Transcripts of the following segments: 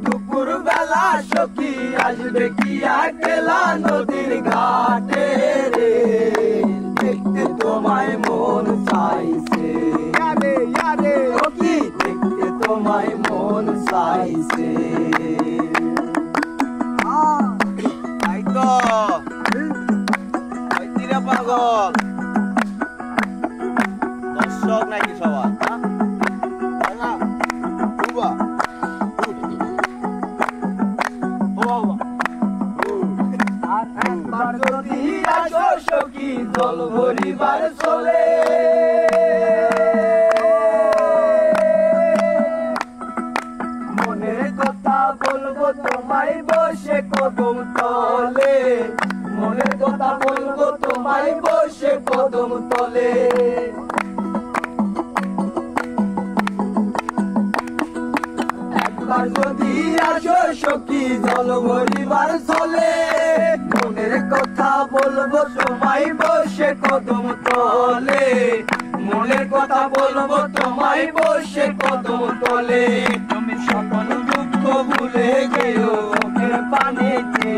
দুপুর বেলা সখী আসবে কি একলা নদীর ঘাটে রে, দেখতে তোমায় মন চাইছে সখী, দেখতে তোমায় মন চাইছে। তাই তো পাগল দর্শক নাকি সবার যদি আসো সখী দল ভরিবার চলে, মনের কথা বলবো তোমায় বসে কদম তলে, মনের কথা বলবো তোমায় বসে কদম তলে। একবার যদি আসো সখী জল ভরিবার চলে, মনের কথা বলবো তোমায় বসে কদম তলে, মনের কথা বলবো তোমায় বসে কদম তলে। তুমি সকল দুঃখ ভুলে যেও চোখের পানিতে,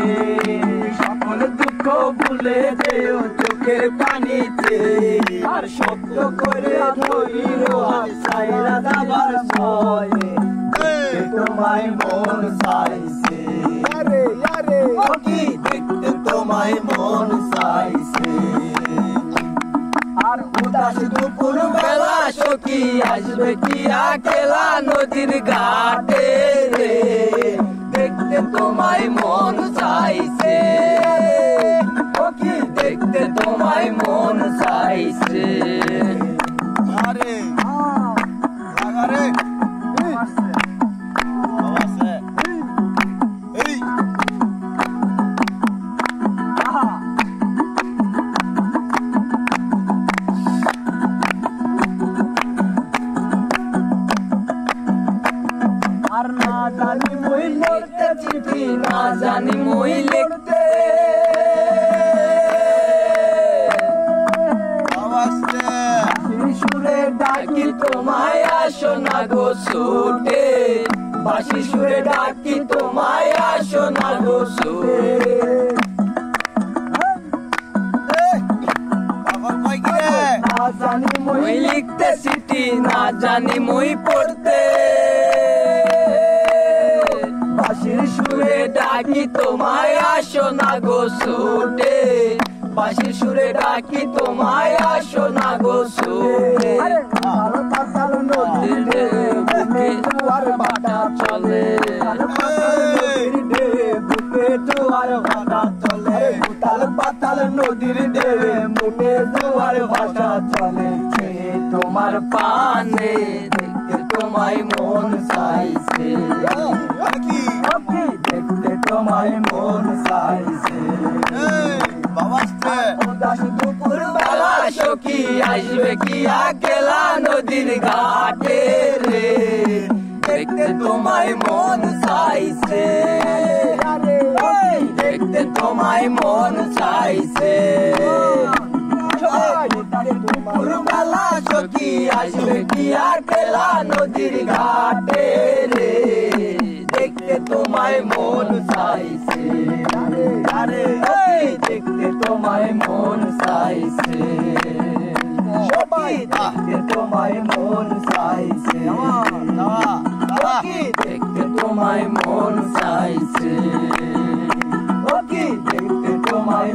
সকল দুঃখ ভুলে যেও চোখের পানিতে, আর শব্দ করে ধরিল সাইরা দাবার ছয়ে, তোমায় মন চাইছে সখী, দেখতে তোমায় মন চাইছে। আর উদাস দুপুর বেলা সখী আসবে কি একলা নদীর ঘাটে রে, দেখতে তোমায় মন চাইছে সখী, দেখতে তোমায় মন চাইছে। আরে আরে আর না জানি মই লিখতে চিঠি, না জানি মই লিখতে, সুরে ডাকি তোমায় আসো না গো ছুটে, বাঁশি সুরে ডাকি তোমায় আসো না গো ছুটে। না জানি মই লিখতে চিঠি, না জানি মই পড়তে, বাঁশির সুরে ডাকি তোমায় আসো না গো ছুটে, বাঁশির সুরে ডাকি তোমায় আসো না গো ছুটে। পাতাল নদীতে বুকে জোয়ার ভাটা চলে, বুকে জোয়ার ভাটা চলে, উতাল পাতাল নদীর ঢেউয়ে বুকে জোয়ার ভাটা চলে। তোমার পানে দেখতে তোমায় মন চাইছে সখী, দেখতে তোমায় মন চাইছে। উদাস দুপুর বেলা সখী আসবে কি একলা নদীর ঘাটে রে, দেখতে তোমায় মন চাইছে, দেখতে তোমায় মন চাইছে। দুপুর বেলা সখী আসবে কি একলা নদীর ঘাটে রে, দেখতে তোমায় মন চাইছে, দেখতে তোমায় মন চাইছে সখী, দেখতে তোমায় মন চাইছে, দেখতে তোমায় মন চাইছে সখী, দেখতে তোমায়